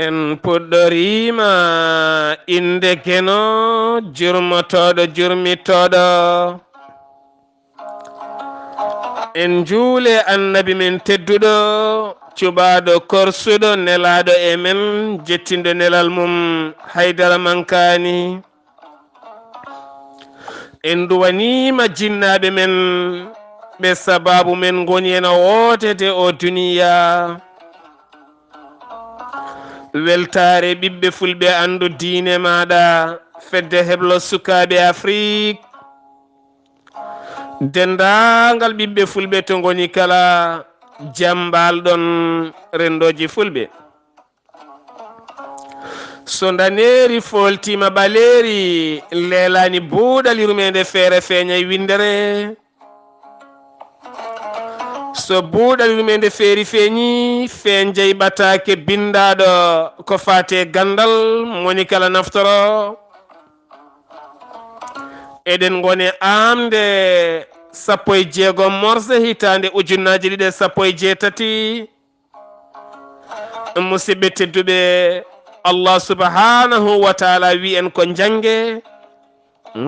en puɗɗorima inde keno jurmotoɗo jurmitoɗo en juule annabi men tedduɗo cuɓaɗo korsuɗo nelaɗo e men jettindo nelal mum haydara mankani en duwanima jinnaɓe men ɓe sababu men goni ena wotete o duniya weltare ɓiɓɓe fulɓe andu diine maɗa fedde heblo sukaɓe afrique dendagal ɓiɓɓe fulɓe to goni kala jambalɗon rendoji fulɓe so daneri foltima ɓaleri leelani buuɗal yurmeende feere feeñay windere so buuɗal yurmeende feeri feeñi feeñjay ɓataake bindaɗo ko fate gandal moni kala naftoro eɗen gone aaɓnde 16 morso hitande ujunnaji ɗiɗi 17 musidɓe tedduɓe Allah subhanahu wa taala wi en ko jange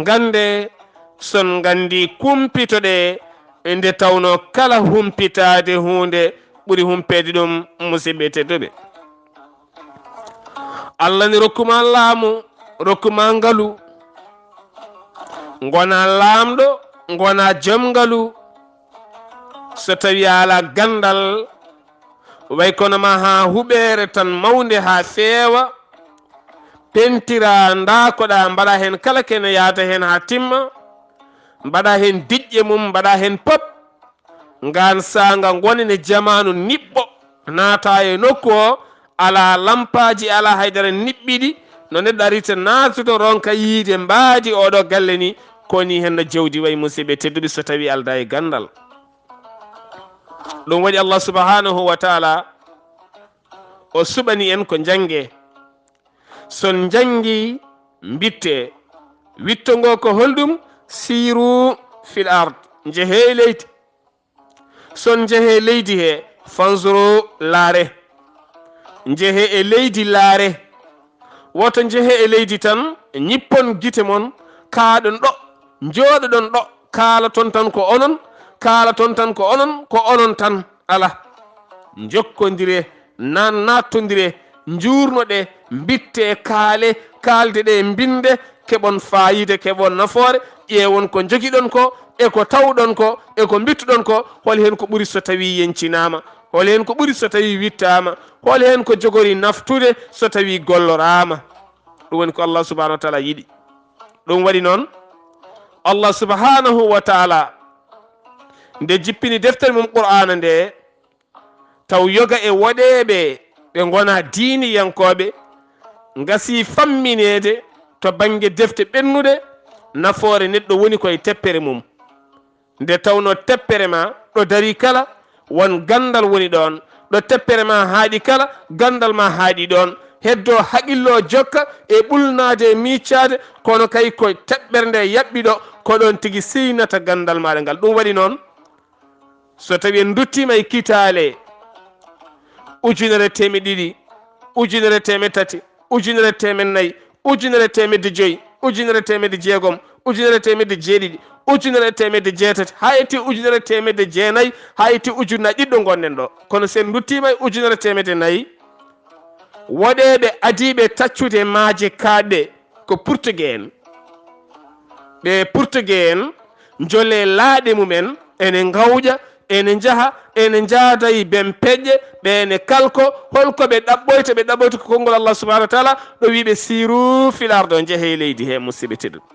gande son gandi kumpitoɗe nde tawno kala humpitade hunde ɓuri humpede ɗum musidɓe tedduɓe Allah ni rokkuma laamu rokkuma ngalu gona laamɗo gona joom ngalu so tawi ala gandal way kono ma ha huɓere tan mawde ha feewa pentira ndakoɗa mbaɗa hen kala kene yaata hen ha timma mbaɗa hen diƴƴe mum mbaɗa hen pop ngan sanga gonene jamanu niɓɓo naata e nokku o ala lampaji ala haydara niɓɓiɗi no neɗɗo arita natuto ronka yiide mbaadi oɗo galle ni koni henno jawdi way musidɓe tedduɓe so tawi alda e gandal ɗum waɗi Allah subhanahu wa taala o suɓani en ko jange son jangi bitte witto ngo ko holɗum siru fil ard jeehe e leydi son jeehe leydi he fanzuru laare jeehe e leydi laare woto jeehe e leydi tan ñippon gite mon kaaɗon ɗo jooɗoɗon ɗo kaala ton tan ko onon kaala ton tan ko onon tan ala jokkodire nattodire jurnoɗe bitte kaale kalde ɗe binde keɓon fayide keɓon nafoore ƴeewon ko jogiɗon ko e ko tawɗon ko e ko bittuɗon ko hol hen ko ɓuri so tawi yencinama hol hen ko ɓuri so tawi wittama hol hen ko jogori naftude so tawi gollorama ɗum woni ko Allah subhanahu wa taala yiɗi ɗum waɗi noon Allah subhanahu wa taala nde jippini deftere mum qur'ana nde taw yoga e woɗeɓe ɓe gona diiniyankoɓe gasi famminede to banggue defte ɓennude nafoore neɗɗo woni koye teppere mum nde tawno teppere ma ɗo dari kala won gandal woni ɗon ɗo teppere ma haaɗi kala gandal ma haaɗi ɗon heddo haqillo jokka e ɓulnade e miccade kono kay ko teɓɓere nde yaɓɓiɗo ko ɗon tigui siinata gandal maɗa ngal ɗum waɗi noon so tawi en duttima e kitale 1,200 1,300 1,400 1,500 1,600 1,700 1,700 ha yetti 1,700 ha yetti ujunnaji ɗiɗɗo gonnen ɗo kono sen duttima e 1,400 woɗeɓe adiɓe taccude maaje kaɗɗe ko portugais en ɓe portugais en jolle laaɗe mumen ene gawƴa ene jaaha ene jaadayi ben peƴƴe ɓene kalko holko ɓe ɗaɓɓoyta ko konngol Allah subhanahu wa taala ɗo wiɓe siru filarɗo jeehe leydi he musidɓe tedduɓe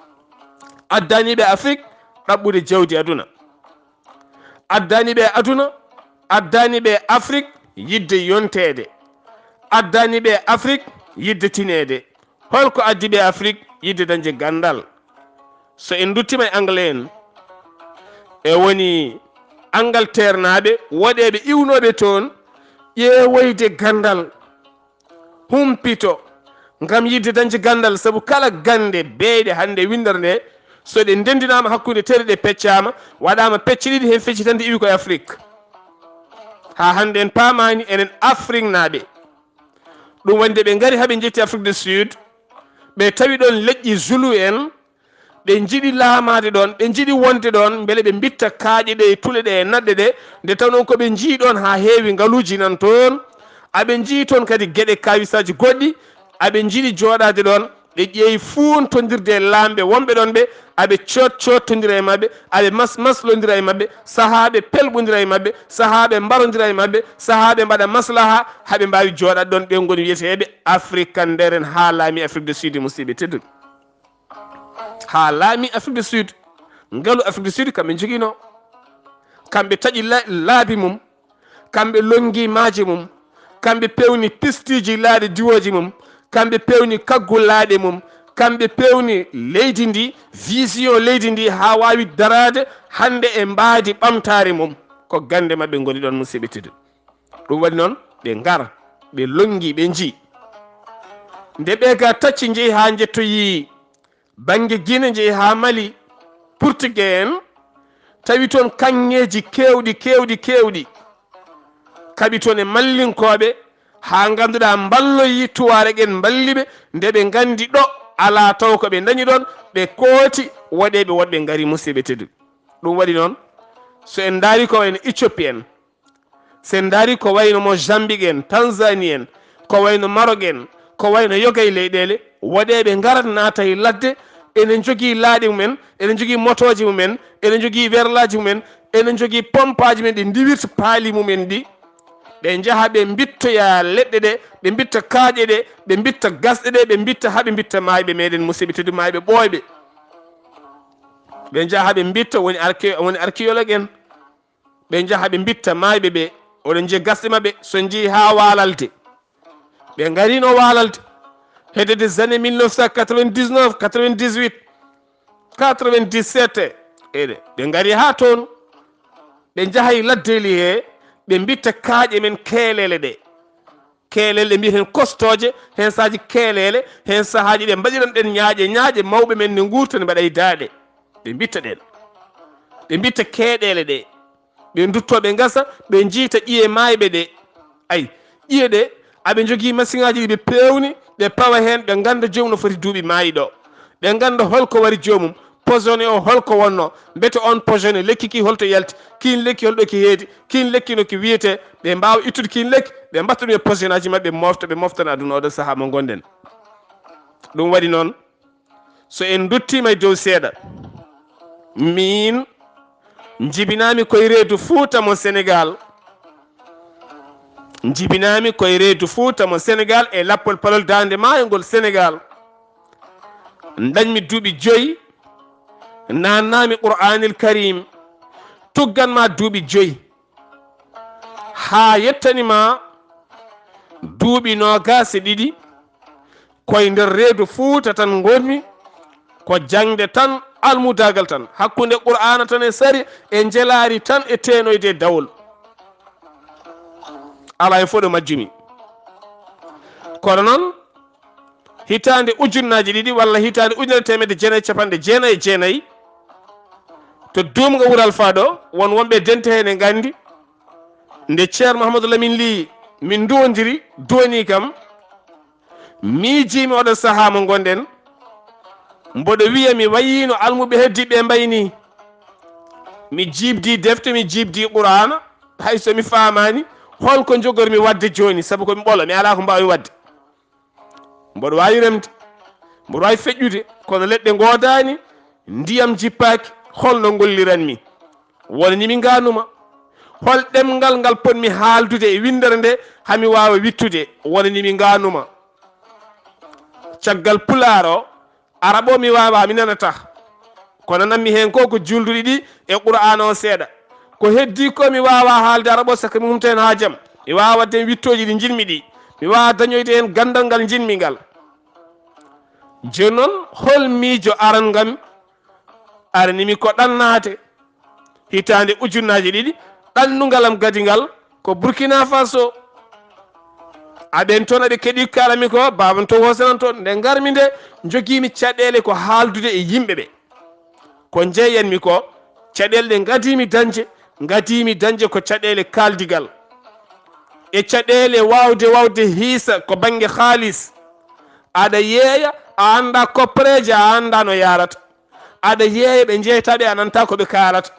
addaniɓe afrique ɗaɓɓude jawdi aduna addaniɓe aduna addaniɓe afrique yidde yontede addaniɓe afrique yidde tinede holko addiɓe afrique yidde dañde gandal so en duttima e anglais en e woni Angleterre naaɓe waɗeɓe iwnoɓe toon ƴeewoyde gandal humpito ngam yidde dañde gandal, sabu kala gande beeɗe hande windere nde so ɗe ndendinama hakkude tere ɗe peccama waɗama pecce ɗiɗi hen feccitande iwi koye Afrique. ha hande en paamani enen Afrique naaɓe ɗum wonde ɓe ngari haɓe jetti Afrique du Sud ɓe tawi ɗon leƴƴi Zulu en ɓe jiiɗi laamade ɗon ɓe jiiɗi wonde ɗon beele ɓe bitta kaaƴe ɗe e tule ɗe e naɗɗe ɗe nde taw noon koɓe jii ɗon ha heewi ngaluji nan toon aɓe jii toon kadi gueɗe kawisaji goɗɗi aɓe jiiɗi jooɗade ɗon ɓe ƴeewi funtodirde e laamɓe wonɓe ɗon ɓe aɓe cottodira e mabɓe aɓe maslodira e mabɓe sahaɓe pelɓodira e mabɓe sahaɓe mbarodira e mabɓe sahaɓe mbaɗa maslaha haɓe mbawi jooɗade ɗon ɓe goni wiyeteɓe Afrique nderen ha laami Afrique du Sud musidɓe tedduɓe ha laami Afrique du Sud ngaalu Afrique du Sud kamɓe joguino kamɓe taƴi laabi mum kamɓe longui maaje mum kamɓe pewni pistiji laaɗe diwoji mum kamɓe pewni kaggullaɗe mum kamɓe pewni leydi ndi vision leydi ndi ha wawi darade hande e mbaadi ɓamtare mum ko gande mabɓe goni ɗon musidɓe tedduɓe ɗum waɗi noon ɓe ngara ɓe longui ɓe jii nde ɓe ga tacci jeeyi ha jettoyi banggue Guinée jeeyi ha Mali Portugais en tawi toon kanŋeji kewɗi kaɓi toon e mallinkoɓe ha ganduɗa mballoyi tuware quen balliɓe nde ɓe gandi ɗo ala taw ko ɓe dañi ɗon ɓe kooti waɗeɓe wonɓe gaari musidɓe tedduɓe ɗum waɗi noon so en daari ko wayno Éthiopie en so en daari ko wayno Mozambique en Tanzanie en ko wayno Maroc en ko wayno yogay leyɗele waɗeɓe garat naata e ladde enen jogui laaɗi mumen enen jogui motoji mumen enen jogui werlaji mumen enen jogui pompaji men ɗi ndiwirta paali mumen ɗi ɓe jaaha ɓe bittoya leɗɗe ɗe ɓe bitta kaaƴe ɗe ɓe bitta gasɗe ɗe ɓe bitta haɓe bitta mayɓe meɗen musidɓe teddu mayɓe ɓooyɓe ɓe jaaha ɓe bitta woni archéologue en ɓe jaaha ɓe bitta mayɓe ɓe oɗon jii gasɗe mabɓe so jii ha walalde ɓe garino walalde hedde des années 1999 98 97 eɗe ɓe gari ha toon ɓe jaahay laddeli he ɓe bitta kaaƴe men keelele ɗe keelele ɗe mbiyeten kostoje hen sahaji keelele hen sahaji ɗe mbaɗiran ɗen ñaaƴe mawɓe men ne gurta ne mbaɗa e daaɗe ɓe bitta ɗen ɓe bitta keeɗele ɗe ɓe duttoɓe gasa ɓe jiita ƴiye mayɓe ɗe ayi ƴiye ɗe aɓe jogui machine aji ɗi ɓe pewni ɓe pawa hen ɓe ganda jomum no foti duuɓi maayi ɗo ɓe ganda holko wari jomum posone o holko wonno bete on posone lekki ki holto yalti kin lekki holɗo ki heedi kin lekki no ki wiyete ɓe mbawa ittude kin lekki ɓe mbatta ɗum e posone aji mabɓe ɓe moftana aduna oɗo saaha mo gonɗen ɗum waɗi noon so en duttima e dow seeɗa min jibinami koye reedu Fouta mo Sénégal jibinami koye reedu Fouta mo Sénégal e lappol palol dande maayo ngol Sénégal dañmi duuɓi 5 nannami Qur'anil Karim tugganma duuɓi 5 ha yettanima duuɓi 22 koye nder reedu Fouta tan gonmi ko jangde tan almudagal tan hakkude Qur'ana tan e sari e jelari tan e tenoyde e dawol ala e foɗo majjumi kono noon hitande ujunnaji ɗiɗi walla hitande ujunere temedde jeenayyi capanɗe jeenayyi e jeenayyi to dumga wural faɗo won wonɓe dente hen e gandi nde ceerno Mouhamadou Lamine Ly min duwodiri doni kam miijimi oɗo saaha mo gonɗen mboɗo wiya mi wayino almuɓe heddiɓe mbayni mi jibdi defte mi jibdi Qur'ana hay somi famani holko jogormi wadde joni saabu komi ɓolo mi ala ko mbawmi wadde mboɗo wawi remde mboɗo wawi feƴƴude kono leɗɗe godani ndiyam jippaki holno golliranmi wonanimi ganuma hol ɗemgal ngal ponmi haaldude e windere nde hami wawa wittude wonanimi ganuma caggal pular o arabe o mi wawa mi nanata kono nanmi hen ko julduɗi ɗi e Qur'ana o seeɗa ko heddi ko mi wawa haalde arabe o saka mi humta hen ha jaam mi wawa wadde wittoji ɗi jinmi ɗi mi wawa dañoyde hen gandal ngal jinmi ngal joni noon hol miijo arangam aranimi ko ɗannate hitande ujunnaji ɗiɗi ɗannungalam gadingal ko Burkina Faso aɓen toon aɓe keeɗi kalami ko baban to hosanan toon nde garmi nde jogimi caɗele ko haaldude e yimɓeɓe ko jeeyanmi ko caɗele ɗe gadimi dañde ko caɗele kaldigal e caɗele wawde hiisa ko banggue haalis aɗa yeeya a anda koppareje a anda no yarata aɗa yeeya ɓe jeeytaɓe a nanta koɓe kalata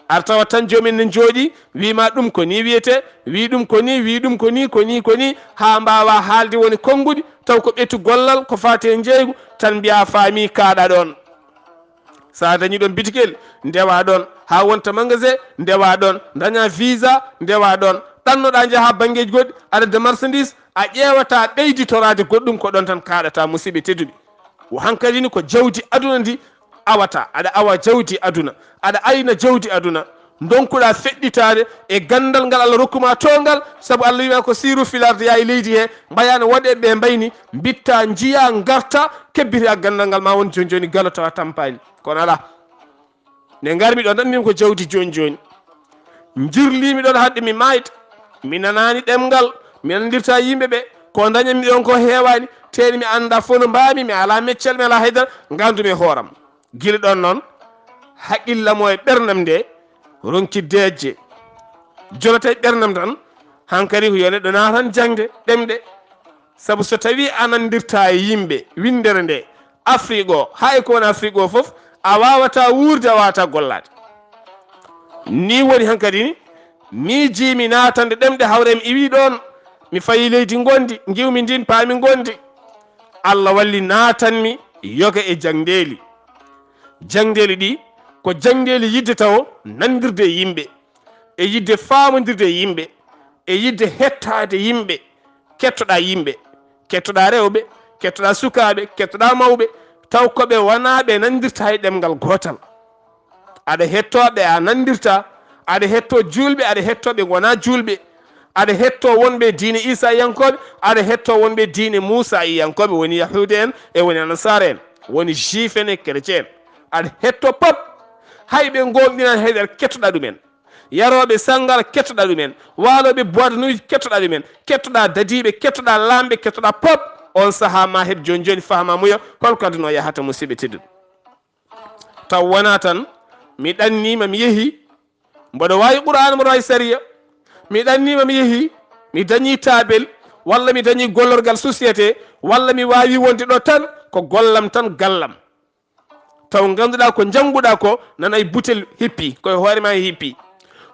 aɗa tawa tan jomin ne jooɗi wima ɗum ko ni wiyete wi ɗum ko ni wi ɗum ko ni ha mbawa haalde woni konngudi taw ko ɓettu gollal ko fate jeygu tan mbiya faami kaaɗa ɗon sa dañi ɗon bitikel ndewa ɗon ha wonta magasin ndewa ɗon daña visa ndewa ɗon ɗannoɗa jaaha banggueji goɗɗi aɗa de marchandise a ƴewata ɓeyditorade goɗɗum ko ɗon tan kaɗata musidɓe tedduɓe hankkadi ni ko jawdi aduna ndi awata aɗa awa jawdi aduna aɗa ayna jawdi aduna donkuɗa feɗɗitade e gandal ngal Allah rokkuma tongal saabu Allah wima ko siru filarde yaa e leydi he mbayano waɗe ɓe mbayni bitta jiya garta kebbita gandal ngal ma woni joni galo tawa tampani kono ala nde garmi ɗo ɗannimi ko jawdi joni jirlimi ɗon hadde mi mayta mi nanani ɗemgal mi nandirta yimɓeɓe ko dañanmi ɗon ko hewani teni mi anda fof no mbami mi ala meccal mi ala haydara gandumi e hooram guila ɗon noon haqqillamo e ɓernam nde ronki deejje jolata e ɓernam tan hankkadi ko yo neɗɗo natan jangde ɗemɗe saabu so tawi anandirta e yimɓe windere nde Afrique o hay ko woni Afrique o foof a wawata wurde a wawata gollade ni woni hankkadi ni miijimi natande ɗemɗe hawremi iwi ɗon mi fayi leydi gondi giwmi ndin paami gondi Allah walli natanmi yoga e jangdeli ɗi ko jangdeli yidde taw nandirde e yimɓe e yidde famodirde e yimɓe e yidde hettade yimɓe kettoɗa rewɓe kettoɗa sukaɓe kettoɗa mawɓe taw koɓe wonaɓe nandirta e ɗemgal gotal aɗa hettoɓe a nandirta aɗa hetto julɓe aɗa hettoɓe gona julɓe aɗa hetto wonɓe diine Isa yankoɓe aɗa hetto wonɓe diine Moussa yankoɓe woni yahude en e woni nasara en woni juif en e chrétien aɗa hetto pop hayɓe gonɗinan heydere kettoɗa ɗumen yaroɓe sangara kettoɗa ɗumen waloɓe boîte de nuit kettoɗa ɗumen kettoɗa dadiɓe kettoɗa lamɓe kettoɗa pop on saaha ma heɓ joni fama muya holko aduna o yahata musidɓe tedduɗo taw wona tan mi ɗannima mi yeehi mboɗo wawi qur'an mboɗo wawi sariya mi ɗannima mi yeehi mi dañi tabel walla mi dañi gollorgal société walla mi wawi wonde ɗo tan ko gollam tan gallam taw ganduɗa ko jangguɗa ko nanay butel hippi koye hoorema hippi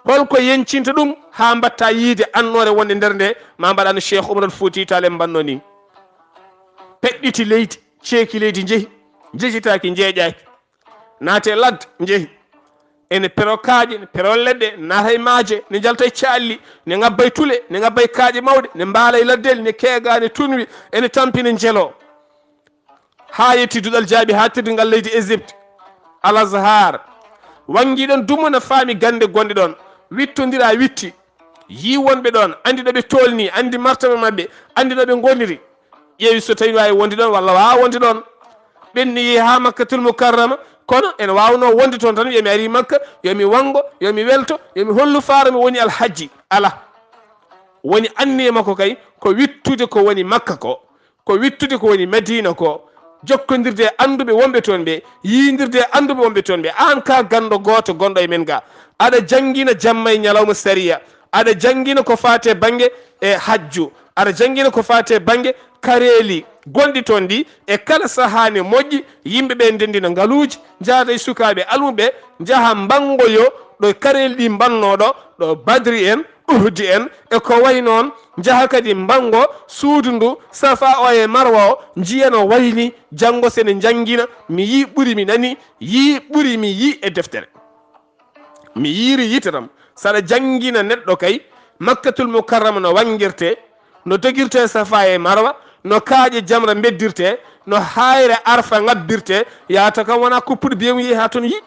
holko yencinta ɗum ha mbatta yiide annore wonde nder nde ma mbaɗano Cheikh Oumar Fouti Tall en mbanno ni peɗɗiti leydi ceeki leydi jeehi jejitaki jeeƴaki naate ladde jeehi ene pero kaaƴe ne pero leɗɗe naata e maaje ne jalta e calli ne ngabba e tule ne ngabba e kaaƴe mawɗe ne mbaala e laddeli ne keega ne tunwi ene tampine jelo ha yetti duɗal jaaɓi ha tirdingal leydi Égypte Al Azhar wangi ɗon dumo no faami gande gonɗe ɗon wittodira witti yi wonɓe ɗon andi ɗo ɓe tolni andi martaba mabɓe andi ɗo ɓe goniri ƴeewi so tawi wawi wonde ɗon walla wawa wonde ɗon ɓenni yeehi ha Makkatul Mukarrama kono ene wawno wonde toon tan yomi ari Makka yomi wango yomi welto yomi hollu farami woni alhaji ala woni anniye makko kay ko wittude ko woni Makka ko wittude ko woni Madina ko jokkodirde anduɓe wonɓe toon ɓe yidirde anduɓe wonɓe toon ɓe an ka gando goto gonɗo e men ga aɗa jangguina jamma e ñalawma sariya aɗa jangguina ko fate banggue e hajju aɗa jangguina ko fate banggue kareeli gonɗi toon ɗi e kala sahane moƴƴi yimɓeɓe ndendina ngaluji jahata e sukaɓe almuɓe jaaha mbangoyo ɗo kareeli ɗi mbannoɗo ɗo Badri en Uhudi en e ko way noon jaaha kadi mbango suudu ndu Safa o e Marwa o jiyano wayni janggo sene jangguina mi yi ɓuuri mi nani yi ɓuuri mi yi e deftere mi yiiri yitatam saɗa jangguina neɗɗo kay Makkatul Mukarrama no wangirte no dogirte Safa e Marwa no kaaƴe jamra beddirte no hayre arfa ngabbirte yata kam wona kuppuɗo biyam yi ha toon yi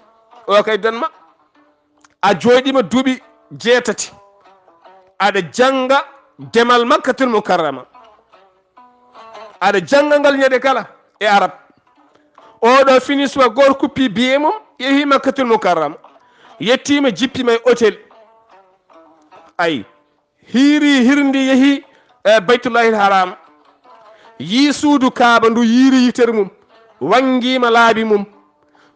o kay danma a jooɗima duuɓi jeetati aɗa janga demal Makkatul Mukarrama aɗa janga ngal ñande kala e arab oɗo fini suwa goto kuppi biye mum yeehi Makkatul Mukarrama yettima jippima e hôtel ay hiiri hirndi yeehi baytullahil haram yi suudu kaaba ndu yiiri yitere mum wangima laabi mum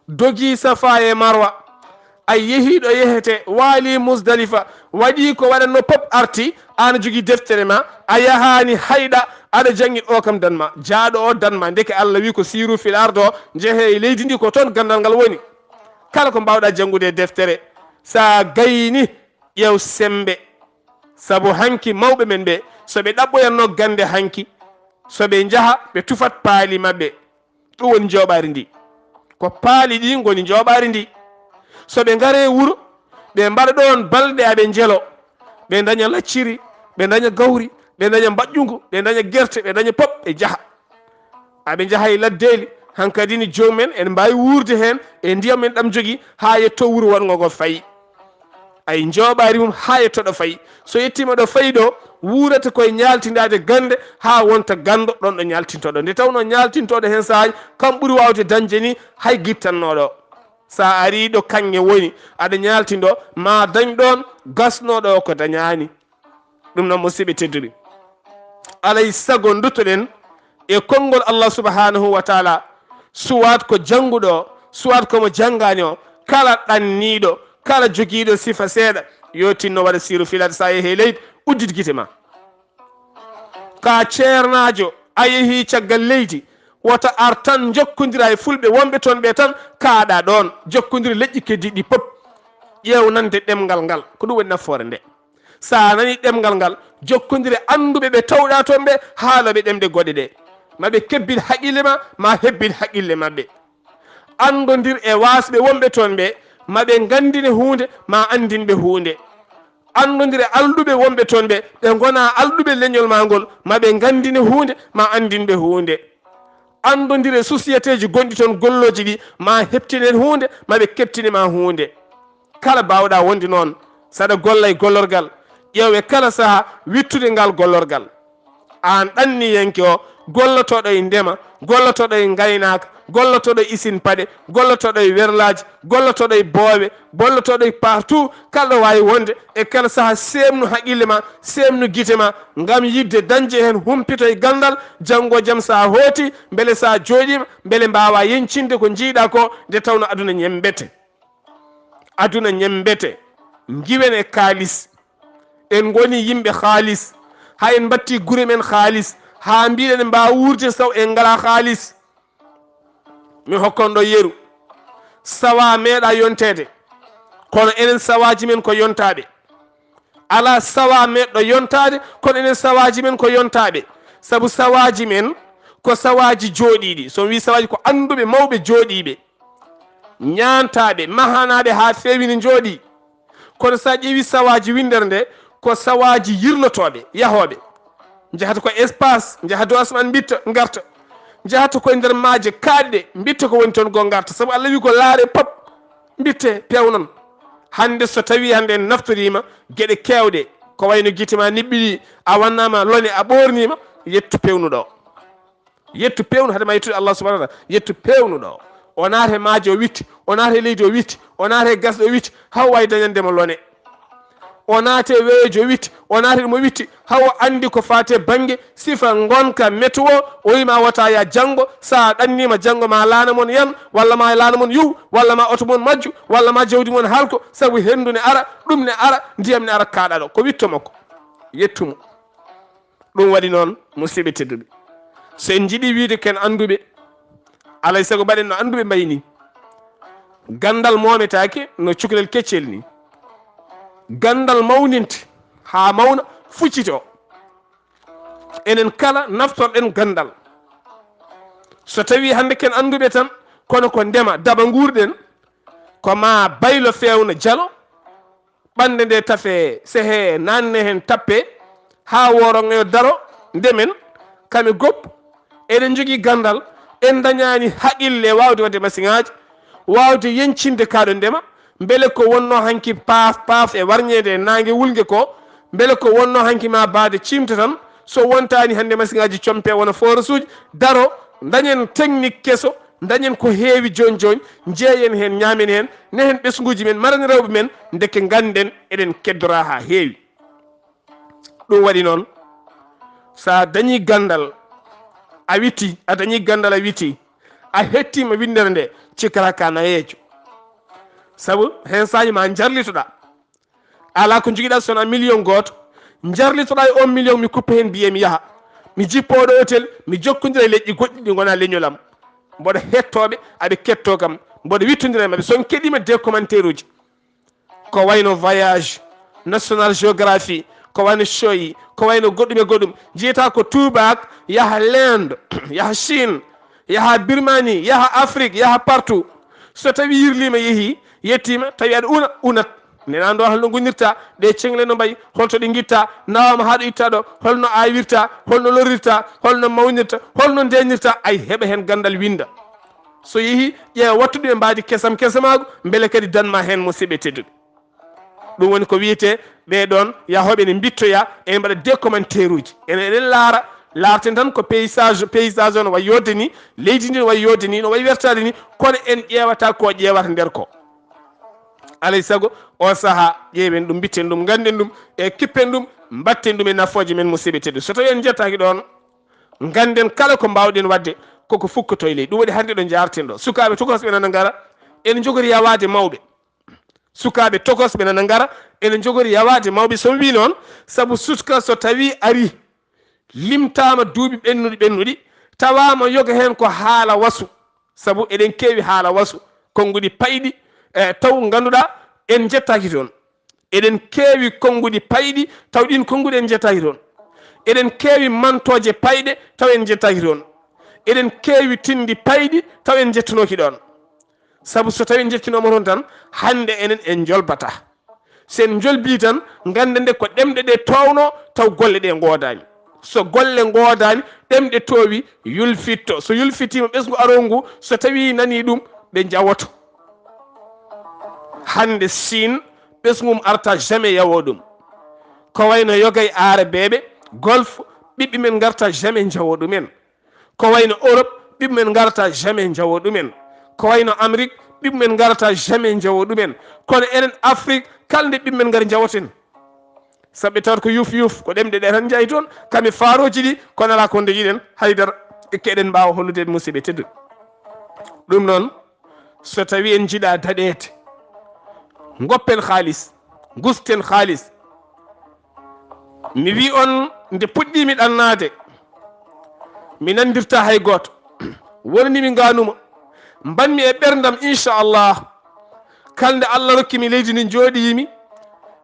dogi safa e marwa ay yehiɗo yehete waali musdalifa waɗi ko waɗanno pop arti ana jogui deftere ma a yahani hayɗa aɗa jangi o kam danma jaaɗo o danma ndeke Allah wi ko siiru fil arde o jeehe e leydi ndi ko toon gandal ngal woni kala ko mbawɗa jangude deftere sa gayni ƴew sembe saabu hanki mawɓe men ɓe soɓe ɗaɓɓoyanno gande hanki soɓe jaaha ɓe tufat paali mabɓe ɗum woni joɓari ndi ko paali ɗi goni joɓari ndi soɓe ngare wuuro ɓe mbaɗa ɗon balɗe aɓe jeelo ɓe daña lacciri ɓe daña gawri ɓe daña mbaƴƴungu ɓe daña guerte ɓe daña pop ɓe jaaha aɓe jaaha e laddeli hankkadini jomumen en mbawi wurde hen e ndiyam men ɗam jogui ha yetto wuuro wongo ngo fayi ay joɓari mum ha yettoɗo fayi so yettima ɗo fayi ɗo wurata koye ñaltidade gande ha wonta gando ɗon ɗo ñaltintoɗo nde tawno ñaltintoɗo hen sahaji kam ɓuuri wawde dañde ni hay guittannoɗo sa ari ɗo kanŋe woni aɗa ñaltindo ma dañ ɗon gasnoɗo ko dañani ɗum noon musidɓe tedduɓe alay sago duttoɗen e konngol Allah subhanahu wa taala suwat ko janguɗo suwat komo jangani o kala ɗanniɗo kala joguiɗo sifa seeɗa yo tinno waɗa siru filade sa yeehe leydi uddit guite ma ka ceernajo a yeehi caggal leydi wota ar tan jokkodira e fulɓe wonɓe toon ɓe tan kaaɗa ɗon jokkodiri leƴƴi keddiɗi pop ƴeew nande ɗemgal ngal ko ɗum woni nafoore nde sa nani ɗemgal ngal jokkodire anduɓe ɓe tawɗa toon ɓe haaloɓe ɗemɗe goɗe ɗe maɓe kebbit haqqille ma hebbit haqqille mabɓe andodir e wasɓe wonɓe toon ɓe maɓe gandine hunde ma andinɓe hunde andodire alɗuɓe wonɓe toon ɓe ɓe gona alɗuɓe leñol ma ngol maɓe gandine hunde ma andinɓe hunde andodire société ji gonɗi toon golloji ɗi ma heptinen hunde maɓe keptinema hunde kala bawɗa wonde noon saɗa golla e gollorgal ƴeewe kala saaha wittude ngal gollorgal an ɗanniyenke o gollotoɗo e ndema gollotoɗo e gaynaka gollotoɗo e isine paɗe gollotoɗo e werlaji gollotoɗo e booɓe gollotoɗo e partout kala ɗo wawi wonde e kala saaha semnu haqqille ma semnu guite ma gam yidde dañde hen humpito e gandal janggo jaam sa hooti beele sa jooɗima beele mbawa yencinde ko jiiɗa ko nde tawno aduna ñembete aduna ñembete giwen e kaalis en goni yimɓe haalis ha en batti guure men haalis ha mbiɗen mbawa wurde saw en ngala haalis mi hokkonɗo yeru sawa meeɗa yontede kono enen sawaji men ko yontaɓe ala sawa meɗɗo yontade kono enen sawaji men ko yontaɓe saabu sawaji men ko sawaji jooɗiɗi so wi sawaji ko anduɓe mawɓe jooɗiɓe ñantaɓe mahanaɓe ha fewini jooɗi kono sa ƴeewi sawaji windere nde ko sawaji yirlotoɓe yahoɓe jahata ko espace jahado asman bitta garta jahata koye nder maaje kaɗɗe bitta ko woni toon go garta saabu Allah wi ko laare pop bitte pewnon hande so tawi hande en naftorima gueɗe kewɗe ko wayno guitema niɓɓiɗi a wannama lone a ɓornima yettu pewnuɗo yettu pewnu hadema yettude Allah subahanahu wa taala yettu pewnuɗo o naate maaje o witti o naate leydi o witti o naate gasɗe o witti haw wawi dañandema lone o naate weejo witti o naate ɗum o witti haw andi ko fate banggue sifa gonka météo o wima wata ya janggo sa ɗannima janggo ma laana mon yan walla ma laana mon yuw walla ma oto mon majju walla ma jawdi mon halko saabu hendu ne ara ɗum ne ara ndiyam ne ara kaɗa ɗo ko witto makko yettumo ɗum waɗi noon musidɓe tedduɓe so en jiiɗi wiide ken anduɓe alay saago mbaɗen no anduɓe mbayni gandal mometake no cukalel keccel ni gandal mawninte ha mawna fuccito enen kala naftorɗen gandal so tawi hande ken anduɓe tan kono ko ndema daba guurɗen ko ma baylo fewna jalo ɓande nde tafe sehe nanne hen tappe ha worongoyo daro ndemen kame goppu eɗen jogui gandal en dañani haqille wawde wadde masiŋaji wawde yencinde kaɗo ndema beele ko wonno hanki paaf e warñede e nangue wulgue ko beele ko wonno hanki ma baade cimta tan so wontani hande masiŋaji compe wona forage uji daro dañen technique kesso dañen ko heewi joni joni jeeyen hen ñaamen hen nehen ɓesguji men marani rewɓe men deke ganden eɗen keddora ha heewi. ɗum waɗi noon sa dañi gandal a witti a dañi gandal a witti a hettima windere nde cikkata ka nayejo saabu hen saji ma jarlitoɗa ala ko joguiɗa sona million goto jarlitoɗa e 1 million mi kuppa hen biye mi yaaha mi jippoɗo hôtel mi jokkodira e leƴƴi goɗɗi ɗi gona leñolam mboɗo hettoɓe aɓe ketto kam mboɗo wittodira e mabɓe son keɗima de commentaire uji ko wayno voyage national géographie ko wayno shoyi ko wayno goɗɗum e goɗɗum jeyata ko tubak yaha l'Inde yaha Chine yaha Birmanie yaha Afrique yaha partout so tawi yirlima yeehi yettima tawi aɗa unat nena ndo holno gonirta ɗe cengle no mbayi holto ɗe guitta nawama haɗo itta ɗo holno awirta holno lorirta holno mawnirta holno ndenirta ay heɓa hen gandal winda so yeehi ƴeewa wattuɗum e mbadi kesam kesamago beele kadi danma hen musidɓe tedduɓe ɗum woni ko wiyete ɓeɗon yahoɓe ne bittoya en mbaɗa décommentaire uji ene eɗen laara larten tan ko paysage o no way yodde ni leydi ndi no way yodde ni no way wertade ni kono en ƴeewata ko ƴeewata nder ko alay saago o saaha ƴeewen ɗum bitten ɗum ganden ɗum e kippen ɗum mbatten ɗum e nafoje men musidɓe teddu so tawi en jettaki ɗon ganden kala ko mbawɗen wadde koko fukkoto e leydi ɗum waɗi hande ɗo jarten ɗo sukaɓe tokosɓe nana gara ene jogori yawade mawɓe sukaɓe tokosɓe nana gara ene jogori yawade mawɓe somi wi noon saabu sutka so tawi ari limtama duuɓi ɓennuɗi tawama yoga hen ko haala wasu saabu eɗen kewi haala wasu konnguɗi payɗi taw ganduɗa en jettaki toon eɗen kewi konnguɗi payɗi taw ɗin konnguɗi en jettaki toon eɗen kewi mantoje payɗe taw en jettaki toon eɗen kewi tindi payɗi taw en jettunoki ɗon saabu so tawi en jettinoma toon tan hande enen en jolbata sen jolbi tan gande nde ko ɗemɗe ɗe towno taw golle ɗe godani so golle godani ɗemɗe towi yulfitto so yulfitima ɓesgu aro ngu so tawi nani ɗum ɓe jawoto hande Chine ɓesgum arta jamais yawo ɗum ko wayno yogay arabeɓe golfe ɓiɓɓe men garta jamais jawo ɗumen ko wayno Europe ɓiɓɓe men garta jamais jawo ɗumen ko wayno Amérique ɓiɓɓe men garta jamais jawo ɗumen kono enen Afrique kala nde ɓiɓɓe men gari jawoten saɓe tawata ko yuf ko ɗemɗe ɗe tan jayi toon kamɓe faaroji ɗi kono ala ko deeƴiɗen haydara keɗen mbawa hollude musidɓe tedduɓe ɗum noon so tawi en jiiɗa daɗede goppen haalis gusten haalis mi wi on nde puɗɗimi ɗannade mi nandirta hay goto wonanimi ganuma mbanmi e ɓerdam inchallah kalde Allah rokkimi leydi ndi jooɗiyimi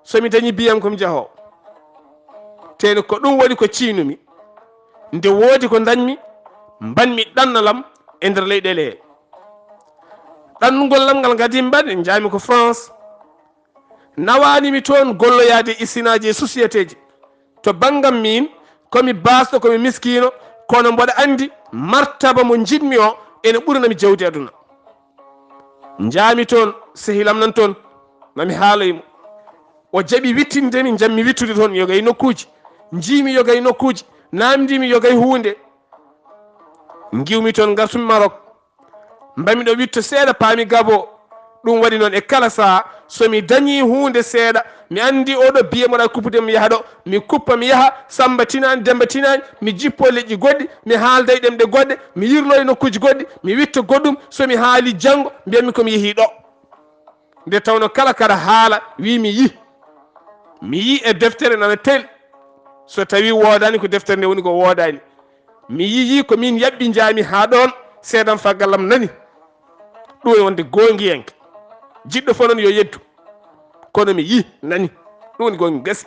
somi dañi biyam komi jahowo teno ko ɗum waɗi ko ciinumi nde woodi ko dañmi mbanmi ɗannalam e nder leyɗele he ɗannugol lam ngal gadi mbaɗe jaami ko France nawanimi toon golloyade isinaji e société ji to banggam min komi basɗo komi miskino kono mboɗa andi martaba mo jiɗmi o ene ɓuranami jawdi aduna jaami toon sehilam nan toon mami haaloymo o jaɓi wittindemi jammi wittude toon mi yogay nokkuji jiimi yogay nokkuji namdimi yogay hunde giwmi toon gartumi Maroc mbami ɗo witto seeɗa paami Gabo ɗum waɗi noon e kala saha somi dañi hunde seeɗa mi andi oɗo biye moɗa kuppude mi yaha ɗo mi kuppa mi yaha Samba tinani Demba tinani mi jippo leƴƴi goɗɗi mi haalda e ɗemɗe goɗɗe mi yirlo e nokkuji goɗɗi mi witta goɗɗum somi haali janggo mbiyatmi komi yeehi ɗo nde tawno kala kada haala wi mi yi e deftere nana tel so tawi wodani ko deftere nde woni ko wodani mi yi ko min yaɓɓi jaami ha ɗon seedan faggallam nani ɗum e wonde gongiyenke jiɗɗo fo noon yo yeddu kono mi yi nani ɗum woni gongi gasi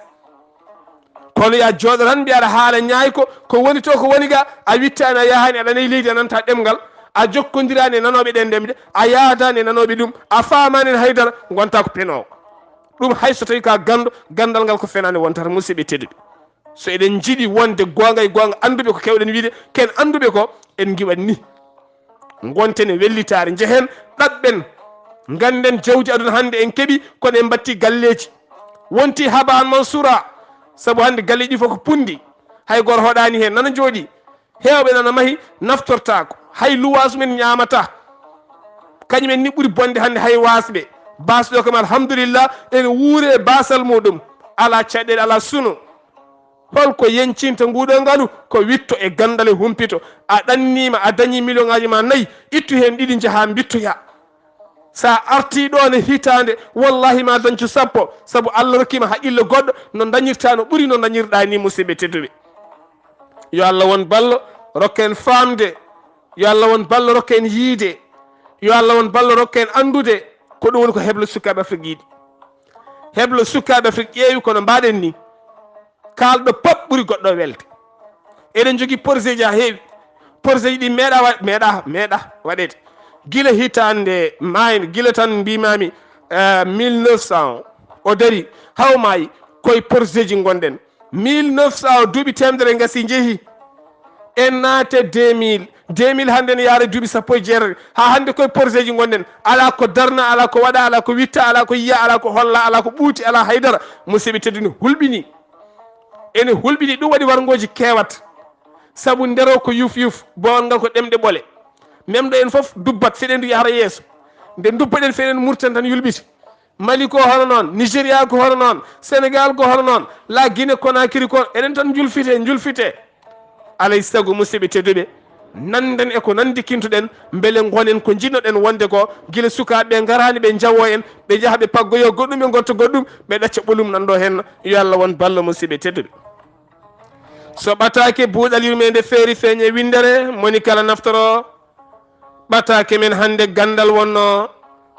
kono ya jooɗo tan mbiyaɗa haala ñaay ko woni to ko woni ga a wittani a yahani aɗa nayi leydi a nanta ɗemgal a jokkodirani e nanoɓe ɗen ndemde a yaadani e nanoɓe ɗum a famani en haydara gonta ko penowo ɗum hay so tawi ka gandal ngal ko fenani wontata musidɓe tedduɓe so eɗen jiiɗi wonde gonga e gonga anduɓe ko kewɗen wiide ken anduɓe ko en giwat ni gonten e wellitare jehen ɗaɓɓen ganden jawdi aduna hande en keeɓi kono en batti galleji wonti haban mansura saabu hande galleji ɗi fof ko pundi hay goto hoɗani hen nana jooɗi hewɓe nana maahi naftortako hay luwasu men ñamata kañumen ni ɓuri bonde hannde hay wasɓe basɗo kam alhamdulillah ene wuure basal muɗum ala caɗeɗe ala sunu holko yencinta nguɗo ngalu ko witto e gandal e humpito a ɗannima a dañi million ngaji ma 4 ittu hen ɗiɗi jaaha bittoya sa arti ɗo ne hitande wallahi ma dañcu 10 saabu Allah rokkima haqqille goɗɗo no dañirta no ɓuuri no dañirɗa ni musidɓe tedduɓe yo Allah won ballo rokka en famde yo Allah won ballo rokka en yiide yo Allah won ballo rokka en andude ko ɗum woni ko heblo sukaɓe Afrique yiɗi heblo sukaɓe Afrique ƴeewi kono mbaɗen ni kalɗo pop ɓuuri goɗɗo welde eɗen jogui projet ji ha heewi projet ji ɗi meeɗa waɗede gila hitande mayne gila tan mbimami 1900 o dari hawmayi koye projet ji gonɗen 1900 duuɓi temedere gasi jeehi en naate 2000 hande ne yaara duuɓi 16 ha hande koye projet ji gonɗen ala ko darna ala ko waɗa ala ko witta ala ko yiya ala ko holla ala ko ɓuuti ala haydara musidɓe tedduni hulɓini ene hulɓini ɗum waɗi wargoji kewat saabu ndero ko yuf bowon ngal ko ɗemɗe ɓole memɗo en foof dubbat feɗen du yahata yeeso nde dubbaɗen feɗen murtan tan yulɓiti Mali ko hono noon Nigéria ko hono noon Sénégal ko hono noon la Guinée Conakry ko eɗen tan julfite alay sago musidɓe tedduɓe nanden e ko nandi kintuɗen beele gonen ko jinnoɗen wonde ko guila sukaɓe garani ɓe jawo en ɓe jaaha ɓe paggoyo goɗɗum ɓe gotta goɗɗum ɓe ɗacca ɓolum nanɗo hen yo Allah won ballo musidɓe tedduɓe so ɓatake buuɗal yurmede feeri feeñe windere moni kala naftoro ɓatake men hande gandal wonno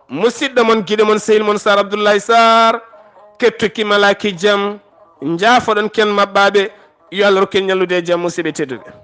musidɗo mon guiɗo mon sehil mon Saar Abdullaahi Saar kettuki malaki jaam jaafoɗon ken mabɓaɓe yo Allah rokken ñallude jaam musidɓe tedduɓe